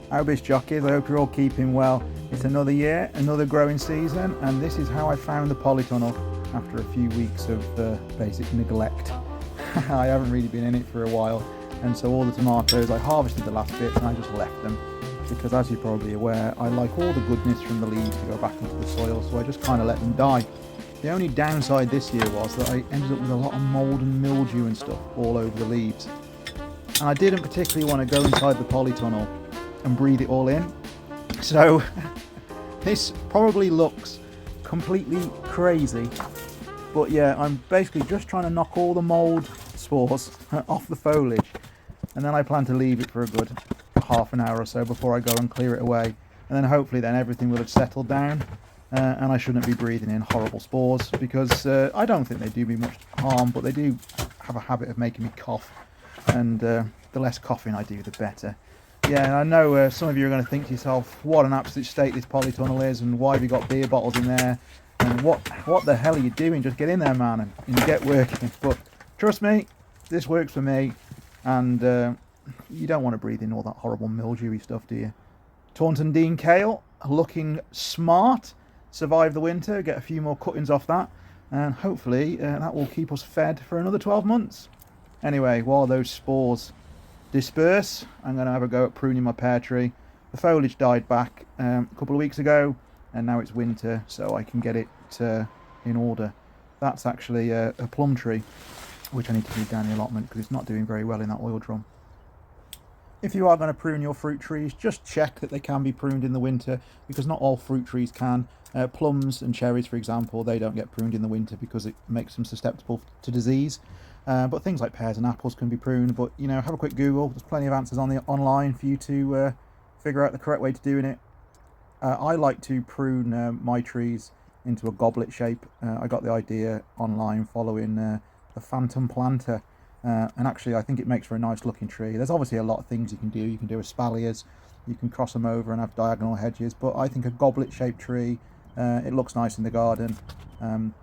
How best jockeys, I hope you're all keeping well. It's another year, another growing season, and this is how I found the polytunnel after a few weeks of basic neglect. I haven't really been in it for a while, and so all the tomatoes, I harvested the last bit and I just left them, because as you're probably aware, I like all the goodness from the leaves to go back into the soil, so I just kind of let them die. The only downside this year was that I ended up with a lot of mould and mildew and stuff all over the leaves. And I didn't particularly want to go inside the polytunnel and breathe it all in. So this probably looks completely crazy. But yeah, I'm basically just trying to knock all the mould spores off the foliage. And then I plan to leave it for a good half an hour or so before I go and clear it away. And then hopefully then everything will have settled down. And I shouldn't be breathing in horrible spores, because I don't think they do me much harm, but they do have a habit of making me cough, and the less coughing I do, the better. Yeah, and I know some of you are going to think to yourself, what an absolute state this polytunnel is, and why have you got beer bottles in there, and what the hell are you doing? Just get in there, man, and get working. But trust me, this works for me, and you don't want to breathe in all that horrible mildewy stuff, do you? Taunton Dean kale, looking smart. Survive the winter, get a few more cuttings off that, and hopefully that will keep us fed for another 12 months. Anyway, while those spores disperse, I'm going to have a go at pruning my pear tree. The foliage died back a couple of weeks ago, and now it's winter, so I can get it in order. That's actually a plum tree, which I need to move down the allotment because it's not doing very well in that oil drum. If you are going to prune your fruit trees, just check that they can be pruned in the winter, because not all fruit trees can. Plums and cherries, for example, they don't get pruned in the winter because it makes them susceptible to disease. But things like pears and apples can be pruned. But, you know, have a quick Google. There's plenty of answers online for you to figure out the correct way to doing it. I like to prune my trees into a goblet shape. I got the idea online following the phantom planter. And actually I think it makes for a nice looking tree. There's obviously a lot of things you can do. You can do espaliers, you can cross them over and have diagonal hedges, but I think a goblet shaped tree, it looks nice in the garden, and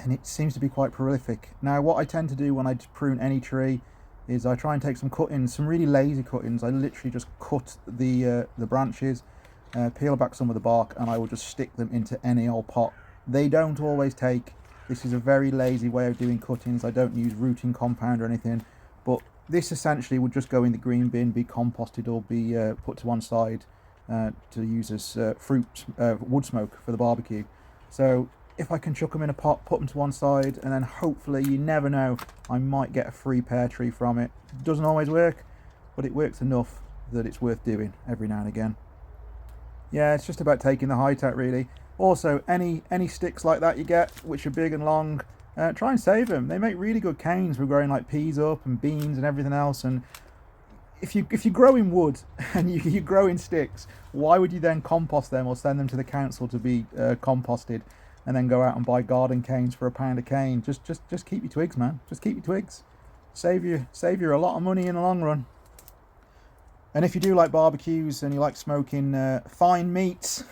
it seems to be quite prolific. Now what I tend to do when I prune any tree is I try and take some cuttings, some really lazy cuttings. I literally just cut the branches, peel back some of the bark, and I will just stick them into any old pot. They don't always take. This is a very lazy way of doing cuttings. I don't use rooting compound or anything, but this essentially would just go in the green bin, be composted, or be put to one side to use as wood smoke for the barbecue. So if I can chuck them in a pot, put them to one side, and then hopefully, you never know, I might get a free pear tree from it. It doesn't always work, but it works enough that it's worth doing every now and again. Yeah, it's just about taking the height out, really. Also, any sticks like that you get, which are big and long, try and save them. They make really good canes for growing like peas up and beans and everything else. And if you grow in wood and you grow in sticks, why would you then compost them or send them to the council to be composted, and then go out and buy garden canes for £1 a cane? Just keep your twigs, man. Just keep your twigs. Save you a lot of money in the long run. And if you do like barbecues and you like smoking fine meats,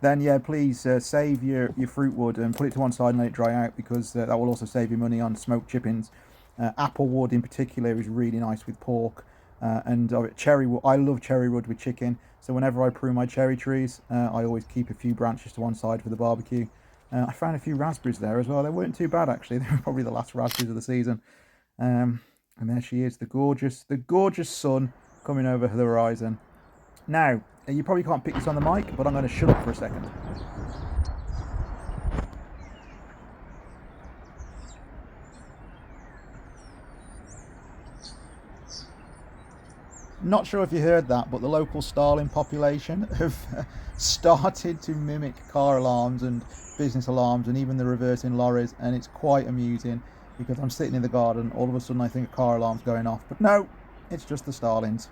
then yeah, please save your fruit wood and put it to one side and let it dry out, because that will also save you money on smoked chippings. Apple wood in particular is really nice with pork, and cherry wood. I love cherry wood with chicken, so whenever I prune my cherry trees, I always keep a few branches to one side for the barbecue. I found a few raspberries there as well. They weren't too bad actually. They were probably the last raspberries of the season. And there she is, the gorgeous sun coming over the horizon. Now, you probably can't pick this on the mic, but I'm going to shut up for a second. Not sure if you heard that, but the local starling population have started to mimic car alarms and business alarms and even the reversing lorries, and it's quite amusing, because I'm sitting in the garden, all of a sudden I think a car alarm's going off, but no, it's just the starlings.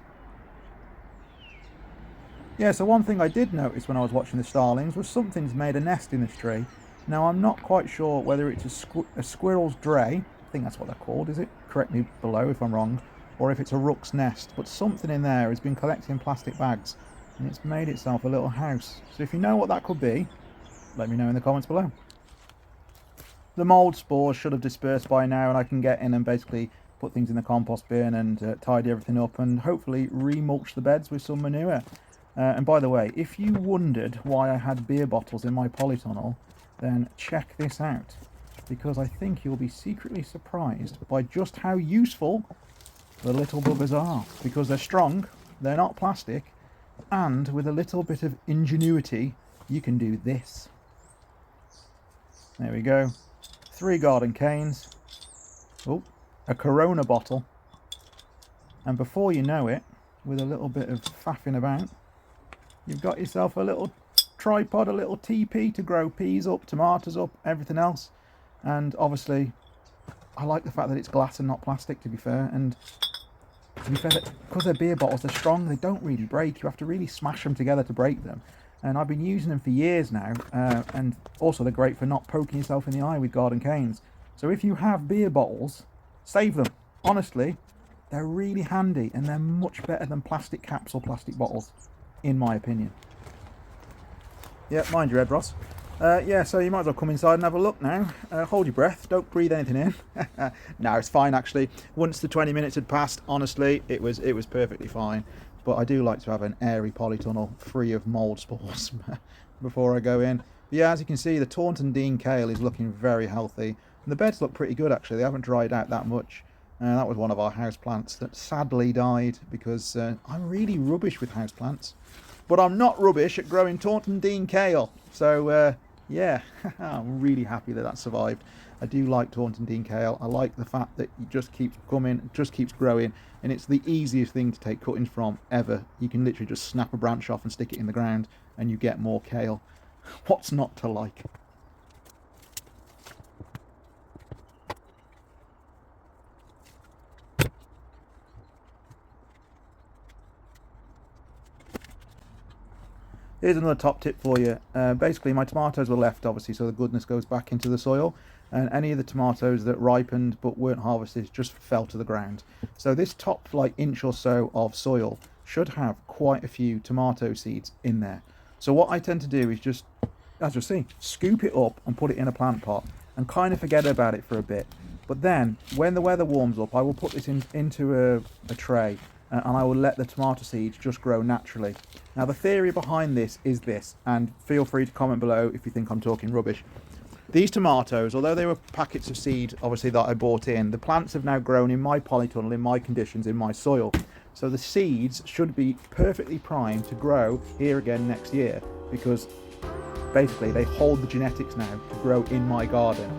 Yeah, so one thing I did notice when I was watching the starlings was something's made a nest in this tree. Now, I'm not quite sure whether it's a squirrel's dray, I think that's what they're called, is it? Correct me below if I'm wrong, or if it's a rook's nest, but something in there has been collecting plastic bags, and it's made itself a little house. So if you know what that could be, let me know in the comments below. The mould spores should have dispersed by now, and I can get in and basically put things in the compost bin and tidy everything up, and hopefully remulch the beds with some manure. And by the way, if you wondered why I had beer bottles in my polytunnel, then check this out, because I think you'll be secretly surprised by just how useful the little buggers are, because they're strong, they're not plastic, and with a little bit of ingenuity you can do this. There we go, 3 garden canes, oh, a Corona bottle, and before you know it, with a little bit of faffing about, you've got yourself a little tripod, a little teepee to grow peas up, tomatoes up, everything else. And obviously I like the fact that it's glass and not plastic, to be fair, and to be fair, because they're beer bottles, they're strong, they don't really break. You have to really smash them together to break them, and I've been using them for years now, and also they're great for not poking yourself in the eye with garden canes. So if you have beer bottles, save them. Honestly, they're really handy, and they're much better than plastic caps or plastic bottles, in my opinion. Yeah, mind your head, Ross. Yeah, so you might as well come inside and have a look now. Hold your breath, don't breathe anything in. No, it's fine actually. Once the 20 minutes had passed, honestly, it was perfectly fine. But I do like to have an airy polytunnel free of mould spores before I go in. But yeah, as you can see, the Taunton Dean kale is looking very healthy. And the beds look pretty good actually, they haven't dried out that much. That was one of our house plants that sadly died because I'm really rubbish with house plants. But I'm not rubbish at growing Taunton Dean kale. So yeah, I'm really happy that that survived. I do like Taunton Dean kale. I like the fact that it just keeps coming, it just keeps growing, and it's the easiest thing to take cuttings from ever. You can literally just snap a branch off and stick it in the ground and you get more kale. What's not to like? Here's another top tip for you. Basically my tomatoes were left obviously so the goodness goes back into the soil, and any of the tomatoes that ripened but weren't harvested just fell to the ground. So this top like inch or so of soil should have quite a few tomato seeds in there. So what I tend to do is just, as you'll see, scoop it up and put it in a plant pot and kind of forget about it for a bit. But then when the weather warms up, I will put this into a tray and I will let the tomato seeds just grow naturally. Now the theory behind this is this, and feel free to comment below if you think I'm talking rubbish. These tomatoes, although they were packets of seed obviously that I bought in, the plants have now grown in my polytunnel, in my conditions, in my soil. So the seeds should be perfectly primed to grow here again next year, because basically they hold the genetics now to grow in my garden.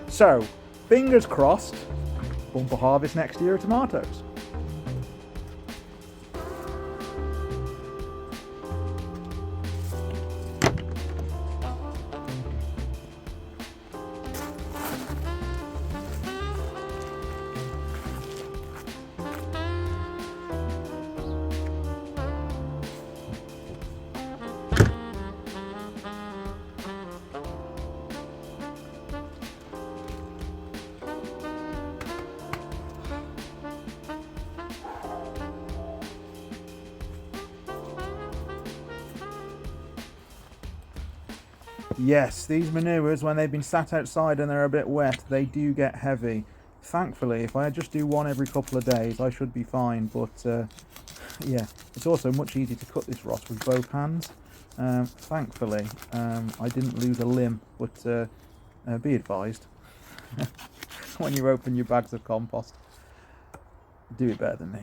So fingers crossed, bumper harvest next year of tomatoes. Yes, these manures, when they've been sat outside and they're a bit wet, they do get heavy. Thankfully, if I just do one every couple of days, I should be fine. But yeah, it's also much easier to cut this, Ross, with both hands. Thankfully, I didn't lose a limb, but be advised, when you open your bags of compost, do it better than me.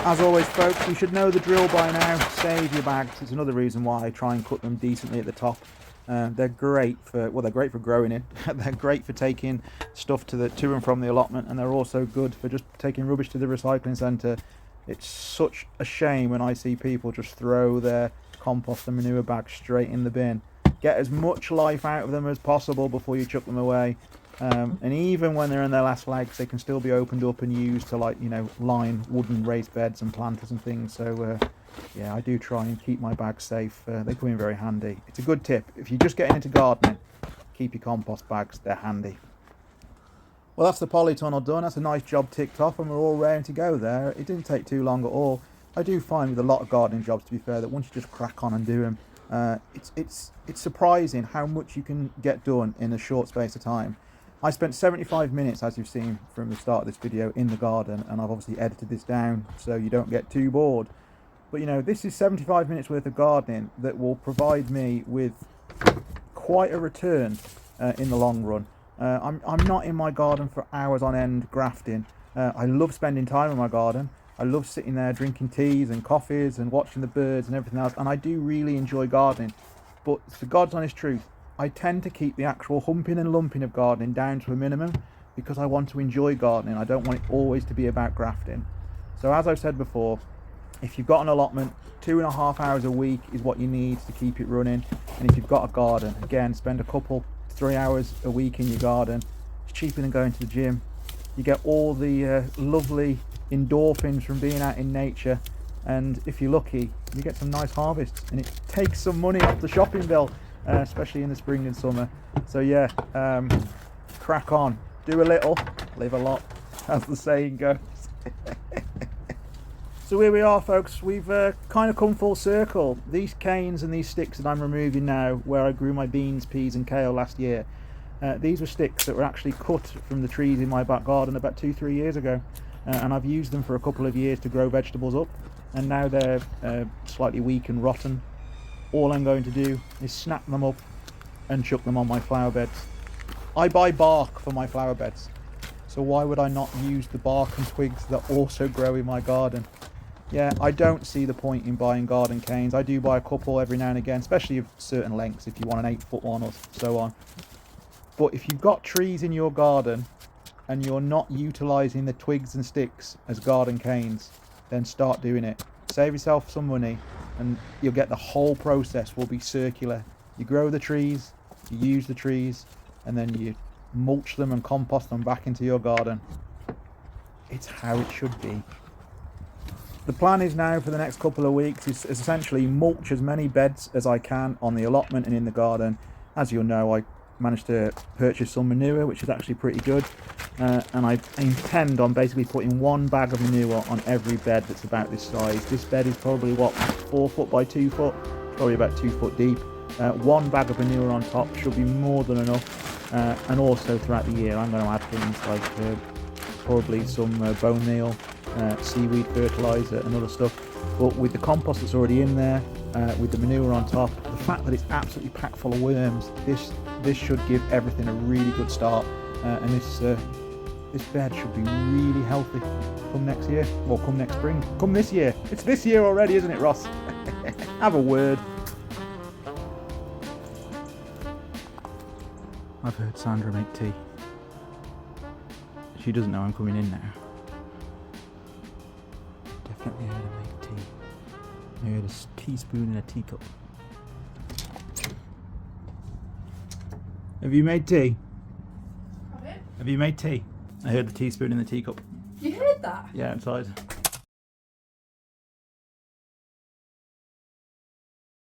As always, folks, you should know the drill by now. Save your bags. It's another reason why I try and cut them decently at the top. They're great for, well, they're great for growing in. They're great for taking stuff to and from the allotment, and they're also good for just taking rubbish to the recycling centre. It's such a shame when I see people just throw their compost and manure bags straight in the bin. Get as much life out of them as possible before you chuck them away. And even when they're in their last legs, they can still be opened up and used to, like, you know, line wooden raised beds and planters and things. So yeah, I do try and keep my bags safe. They come in very handy. It's a good tip. If you're just getting into gardening, keep your compost bags. They're handy. Well, that's the polytunnel done. That's a nice job ticked off, and we're all ready to go there. It didn't take too long at all. I do find with a lot of gardening jobs, to be fair, that once you just crack on and do them, it's surprising how much you can get done in a short space of time. I spent 75 minutes, as you've seen from the start of this video, in the garden, and I've obviously edited this down so you don't get too bored. But you know, this is 75 minutes worth of gardening that will provide me with quite a return in the long run. I'm not in my garden for hours on end grafting. I love spending time in my garden. I love sitting there drinking teas and coffees and watching the birds and everything else, and I do really enjoy gardening. But the God's honest truth, I tend to keep the actual humping and lumping of gardening down to a minimum because I want to enjoy gardening. I don't want it always to be about grafting. So as I've said before, if you've got an allotment, 2.5 hours a week is what you need to keep it running. And if you've got a garden, again, spend a couple, 3 hours a week in your garden. It's cheaper than going to the gym. You get all the lovely endorphins from being out in nature, and if you're lucky, you get some nice harvests, and it takes some money off the shopping bill, especially in the spring and summer. So yeah, crack on, do a little, live a lot, as the saying goes. So here we are, folks. We've kind of come full circle. These canes and these sticks that I'm removing now, where I grew my beans, peas and kale last year, these were sticks that were actually cut from the trees in my back garden about 2-3 years ago, and I've used them for a couple of years to grow vegetables up, and now they're slightly weak and rotten. All I'm going to do is snap them up and chuck them on my flower beds. I buy bark for my flower beds, so why would I not use the bark and twigs that also grow in my garden? Yeah, I don't see the point in buying garden canes. I do buy a couple every now and again, especially of certain lengths, if you want an 8-foot one or so on. But if you've got trees in your garden and you're not utilising the twigs and sticks as garden canes, then start doing it. Save yourself some money and you'll get the whole process will be circular. You grow the trees, you use the trees, and then you mulch them and compost them back into your garden. It's how it should be. The plan is now for the next couple of weeks is essentially mulch as many beds as I can on the allotment and in the garden. As you'll know, I managed to purchase some manure, which is actually pretty good, and I intend on basically putting 1 bag of manure on every bed that's about this size. This bed is probably what, 4 foot by 2 foot, probably about 2 foot deep. 1 bag of manure on top should be more than enough, and also throughout the year I'm going to add things like probably some bone meal, seaweed fertilizer and other stuff. But with the compost that's already in there, with the manure on top, the fact that it's absolutely packed full of worms, this should give everything a really good start, and this bed should be really healthy come next year, or come next spring, come this year. It's this year already, isn't it, Ross? Have a word. I've heard Sandra make tea. She doesn't know I'm coming in now. Definitely heard her make tea. I heard a teaspoon in a teacup. Have you made tea? Have you made tea? I heard the teaspoon in the teacup. You heard that? Yeah, outside.